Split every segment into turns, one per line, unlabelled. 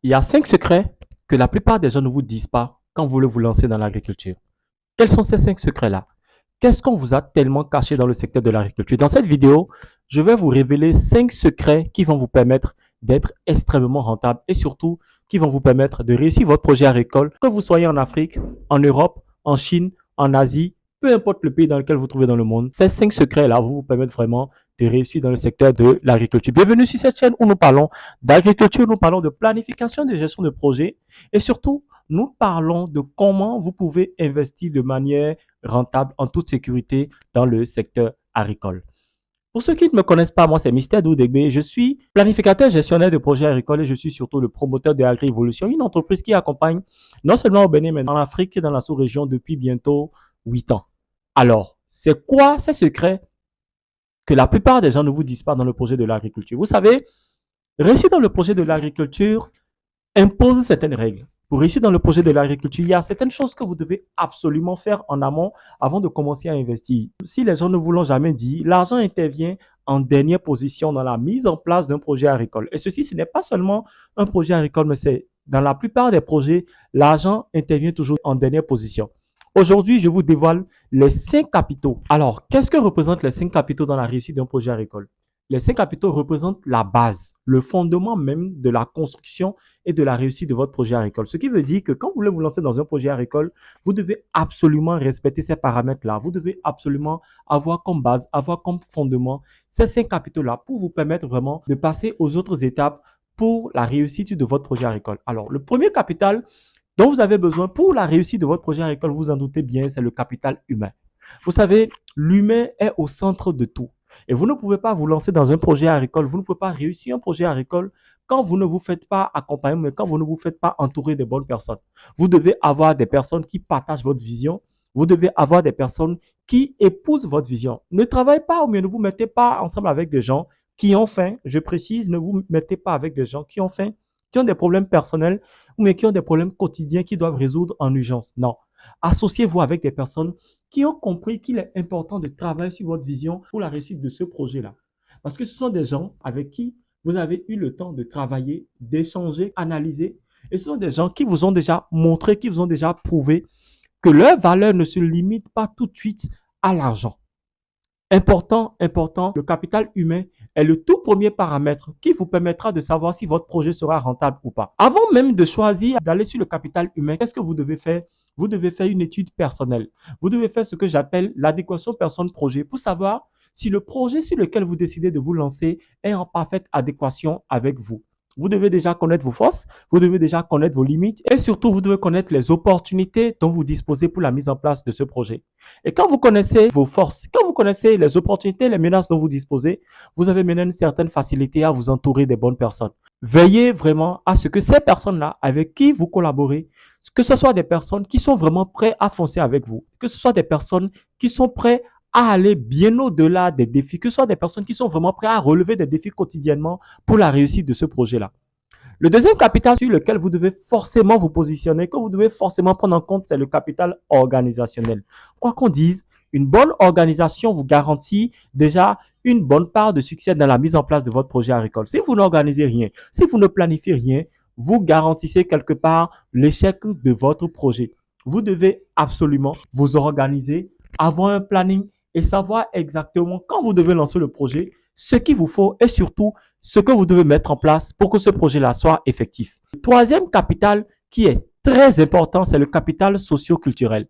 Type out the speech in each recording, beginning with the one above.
Il y a 5 secrets que la plupart des gens ne vous disent pas quand vous voulez vous lancer dans l'agriculture. Quels sont ces 5 secrets-là? Qu'est-ce qu'on vous a tellement caché dans le secteur de l'agriculture? Dans cette vidéo, je vais vous révéler 5 secrets qui vont vous permettre d'être extrêmement rentable et surtout qui vont vous permettre de réussir votre projet agricole, que vous soyez en Afrique, en Europe, en Chine, en Asie, peu importe le pays dans lequel vous vous trouvez dans le monde. Ces 5 secrets-là vont vous permettre vraiment de réussir dans le secteur de l'agriculture. Bienvenue sur cette chaîne où nous parlons d'agriculture, nous parlons de planification, de gestion de projet et surtout, nous parlons de comment vous pouvez investir de manière rentable en toute sécurité dans le secteur agricole. Pour ceux qui ne me connaissent pas, moi c'est Mister Doudegbe. Je suis planificateur gestionnaire de projets agricoles et je suis surtout le promoteur de Agri-Evolution, une entreprise qui accompagne non seulement au Bénin, mais en Afrique et dans la sous-région depuis bientôt 8 ans. Alors, c'est quoi ces secrets que la plupart des gens ne vous disent pas dans le projet de l'agriculture? Vous savez, réussir dans le projet de l'agriculture impose certaines règles. Pour réussir dans le projet de l'agriculture, il y a certaines choses que vous devez absolument faire en amont avant de commencer à investir. Si les gens ne vous l'ont jamais dit, l'argent intervient en dernière position dans la mise en place d'un projet agricole. Et ceci, ce n'est pas seulement un projet agricole, mais c'est dans la plupart des projets, l'argent intervient toujours en dernière position. Aujourd'hui, je vous dévoile les 5 capitaux. Alors, qu'est-ce que représentent les 5 capitaux dans la réussite d'un projet agricole? Les 5 capitaux représentent la base, le fondement même de la construction et de la réussite de votre projet agricole. Ce qui veut dire que quand vous voulez vous lancer dans un projet agricole, vous devez absolument respecter ces paramètres-là. Vous devez absolument avoir comme base, avoir comme fondement ces 5 capitaux-là pour vous permettre vraiment de passer aux autres étapes pour la réussite de votre projet agricole. Alors, le premier capital dont vous avez besoin pour la réussite de votre projet agricole, vous en doutez bien, c'est le capital humain. Vous savez, l'humain est au centre de tout. Et vous ne pouvez pas vous lancer dans un projet agricole, vous ne pouvez pas réussir un projet agricole quand vous ne vous faites pas accompagner, mais quand vous ne vous faites pas entourer des bonnes personnes. Vous devez avoir des personnes qui partagent votre vision. Vous devez avoir des personnes qui épousent votre vision. Ne travaillez pas ou bien ne vous mettez pas ensemble avec des gens qui ont faim. Je précise, ne vous mettez pas avec des gens qui ont faim, qui ont des problèmes personnels ou bien qui ont des problèmes quotidiens qu'ils doivent résoudre en urgence. Non. Associez-vous avec des personnes qui ont compris qu'il est important de travailler sur votre vision pour la réussite de ce projet-là. Parce que ce sont des gens avec qui vous avez eu le temps de travailler, d'échanger, analyser. Et ce sont des gens qui vous ont déjà montré, qui vous ont déjà prouvé que leur valeur ne se limite pas tout de suite à l'argent. Important, le capital humain est le tout premier paramètre qui vous permettra de savoir si votre projet sera rentable ou pas. Avant même de choisir d'aller sur le capital humain, qu'est-ce que vous devez faire? Vous devez faire une étude personnelle. Vous devez faire ce que j'appelle l'adéquation personne-projet pour savoir si le projet sur lequel vous décidez de vous lancer est en parfaite adéquation avec vous. Vous devez déjà connaître vos forces, vous devez déjà connaître vos limites et surtout, vous devez connaître les opportunités dont vous disposez pour la mise en place de ce projet. Et quand vous connaissez vos forces, quand vous connaissez les opportunités, les menaces dont vous disposez, vous avez maintenant une certaine facilité à vous entourer des bonnes personnes. Veillez vraiment à ce que ces personnes-là avec qui vous collaborez, que ce soit des personnes qui sont vraiment prêtes à foncer avec vous, que ce soit des personnes qui sont prêtes à aller bien au-delà des défis, que ce soit des personnes qui sont vraiment prêtes à relever des défis quotidiennement pour la réussite de ce projet-là. Le deuxième capital sur lequel vous devez forcément vous positionner, que vous devez forcément prendre en compte, c'est le capital organisationnel. Quoi qu'on dise, une bonne organisation vous garantit déjà une bonne part de succès dans la mise en place de votre projet agricole. Si vous n'organisez rien, si vous ne planifiez rien, vous garantissez quelque part l'échec de votre projet. Vous devez absolument vous organiser, avoir un planning et savoir exactement quand vous devez lancer le projet, ce qu'il vous faut et surtout ce que vous devez mettre en place pour que ce projet-là soit effectif. Le troisième capital qui est très important, c'est le capital socio-culturel.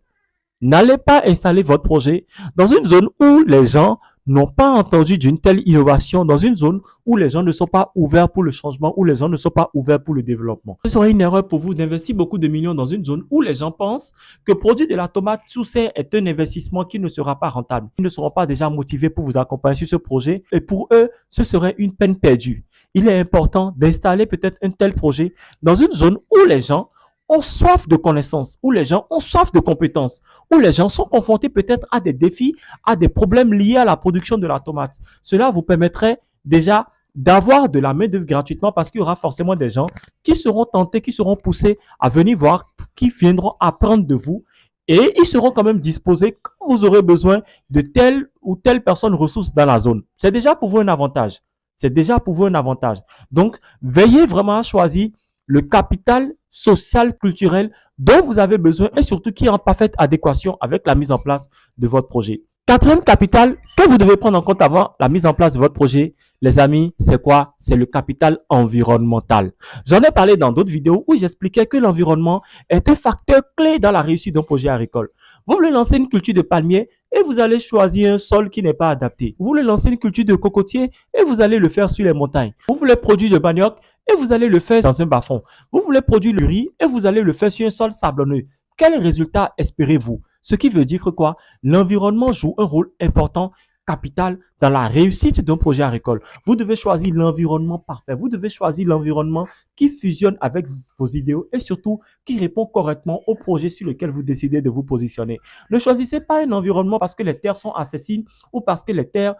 N'allez pas installer votre projet dans une zone où les gens n'ont pas entendu d'une telle innovation, dans une zone où les gens ne sont pas ouverts pour le changement, où les gens ne sont pas ouverts pour le développement. Ce serait une erreur pour vous d'investir beaucoup de millions dans une zone où les gens pensent que produire de la tomate sous serre est un investissement qui ne sera pas rentable. Ils ne seront pas déjà motivés pour vous accompagner sur ce projet et pour eux, ce serait une peine perdue. Il est important d'installer peut-être un tel projet dans une zone où les gens ont soif de connaissances, où les gens ont soif de compétences, où les gens sont confrontés peut-être à des défis, à des problèmes liés à la production de la tomate. Cela vous permettrait déjà d'avoir de la main-d'œuvre gratuitement parce qu'il y aura forcément des gens qui seront tentés, qui seront poussés à venir voir, qui viendront apprendre de vous et ils seront quand même disposés quand vous aurez besoin de telle ou telle personne ressource dans la zone. C'est déjà pour vous un avantage. C'est déjà pour vous un avantage. Donc, veillez vraiment à choisir le capital social, culturel dont vous avez besoin et surtout qui est en parfaite adéquation avec la mise en place de votre projet. Quatrième capital que vous devez prendre en compte avant la mise en place de votre projet, les amis, c'est quoi? C'est le capital environnemental. J'en ai parlé dans d'autres vidéos où j'expliquais que l'environnement est un facteur clé dans la réussite d'un projet agricole. Vous voulez lancer une culture de palmier et vous allez choisir un sol qui n'est pas adapté. Vous voulez lancer une culture de cocotier et vous allez le faire sur les montagnes. Vous voulez produire de manioc et vous allez le faire dans un bas-fond. Vous voulez produire du riz et vous allez le faire sur un sol sablonneux. Quel résultat espérez-vous? Ce qui veut dire que quoi? L'environnement joue un rôle important, capital dans la réussite d'un projet agricole. Vous devez choisir l'environnement parfait. Vous devez choisir l'environnement qui fusionne avec vos idéaux et surtout qui répond correctement au projet sur lequel vous décidez de vous positionner. Ne choisissez pas un environnement parce que les terres sont accessibles ou parce que les terres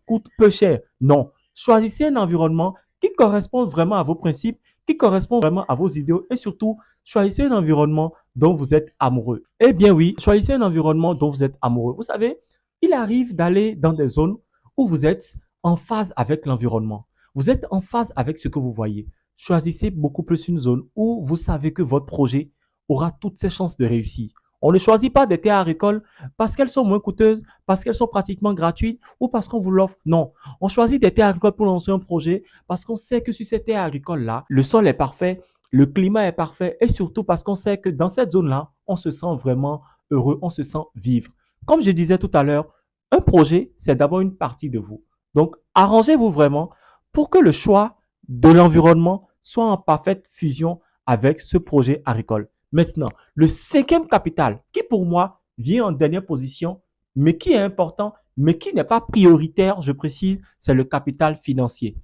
coûtent peu cher. Non. Choisissez un environnement qui correspond vraiment à vos principes, qui correspond vraiment à vos idéaux et surtout, choisissez un environnement dont vous êtes amoureux. Eh bien oui, choisissez un environnement dont vous êtes amoureux. Vous savez, il arrive d'aller dans des zones où vous êtes en phase avec l'environnement. Vous êtes en phase avec ce que vous voyez. Choisissez beaucoup plus une zone où vous savez que votre projet aura toutes ses chances de réussir. On ne choisit pas des terres agricoles parce qu'elles sont moins coûteuses, parce qu'elles sont pratiquement gratuites ou parce qu'on vous l'offre. Non, on choisit des terres agricoles pour lancer un projet parce qu'on sait que sur ces terres agricoles-là, le sol est parfait, le climat est parfait et surtout parce qu'on sait que dans cette zone-là, on se sent vraiment heureux, on se sent vivre. Comme je disais tout à l'heure, un projet, c'est d'abord une partie de vous. Donc, arrangez-vous vraiment pour que le choix de l'environnement soit en parfaite fusion avec ce projet agricole. Maintenant, le cinquième capital, qui pour moi vient en dernière position, mais qui est important, mais qui n'est pas prioritaire, je précise, c'est le capital financier.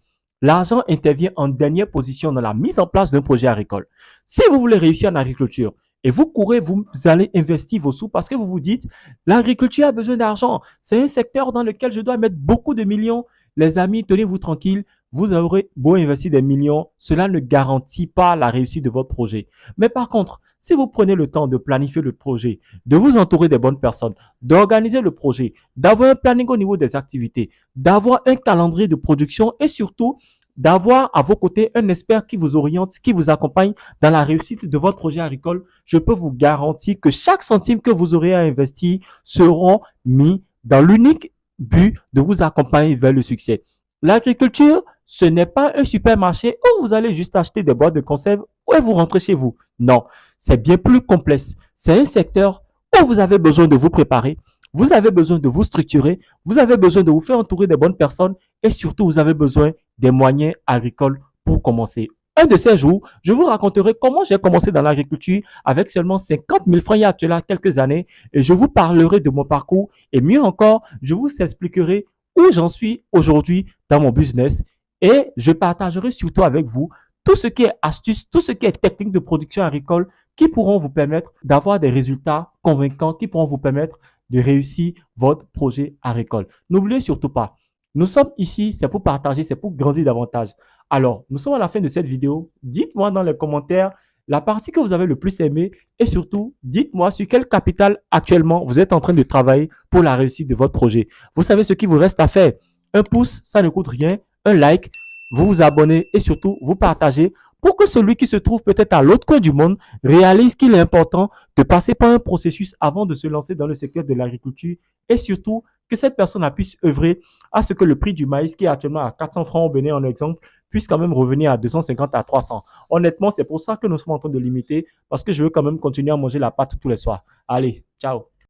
L'argent intervient en dernière position dans la mise en place d'un projet agricole. Si vous voulez réussir en agriculture et vous courez, vous allez investir vos sous parce que vous vous dites, l'agriculture a besoin d'argent. C'est un secteur dans lequel je dois mettre beaucoup de millions. Les amis, tenez-vous tranquille. Vous aurez beau investir des millions, cela ne garantit pas la réussite de votre projet. Mais par contre, si vous prenez le temps de planifier le projet, de vous entourer des bonnes personnes, d'organiser le projet, d'avoir un planning au niveau des activités, d'avoir un calendrier de production et surtout d'avoir à vos côtés un expert qui vous oriente, qui vous accompagne dans la réussite de votre projet agricole, je peux vous garantir que chaque centime que vous aurez à investir seront mis dans l'unique but de vous accompagner vers le succès. L'agriculture, ce n'est pas un supermarché où vous allez juste acheter des boîtes de conserve et vous rentrez chez vous. Non, c'est bien plus complexe. C'est un secteur où vous avez besoin de vous préparer, vous avez besoin de vous structurer, vous avez besoin de vous faire entourer des bonnes personnes et surtout, vous avez besoin des moyens agricoles pour commencer. Un de ces jours, je vous raconterai comment j'ai commencé dans l'agriculture avec seulement 50 000 francs il y a actuellement quelques années et je vous parlerai de mon parcours et mieux encore, je vous expliquerai où j'en suis aujourd'hui dans mon business et je partagerai surtout avec vous tout ce qui est astuces, tout ce qui est technique de production agricole qui pourront vous permettre d'avoir des résultats convaincants, qui pourront vous permettre de réussir votre projet agricole. N'oubliez surtout pas, nous sommes ici, c'est pour partager, c'est pour grandir davantage. Alors, nous sommes à la fin de cette vidéo. Dites-moi dans les commentaires la partie que vous avez le plus aimée et surtout, dites-moi sur quel capital actuellement vous êtes en train de travailler pour la réussite de votre projet. Vous savez ce qu'il vous reste à faire. Un pouce, ça ne coûte rien. Un like, vous vous abonnez et surtout, vous partagez pour que celui qui se trouve peut-être à l'autre coin du monde réalise qu'il est important de passer par un processus avant de se lancer dans le secteur de l'agriculture et surtout que cette personne puisse œuvrer à ce que le prix du maïs qui est actuellement à 400 francs au Bénin en exemple puisse quand même revenir à 250 à 300. Honnêtement, c'est pour ça que nous sommes en train de limiter parce que je veux quand même continuer à manger la pâte tous les soirs. Allez, ciao.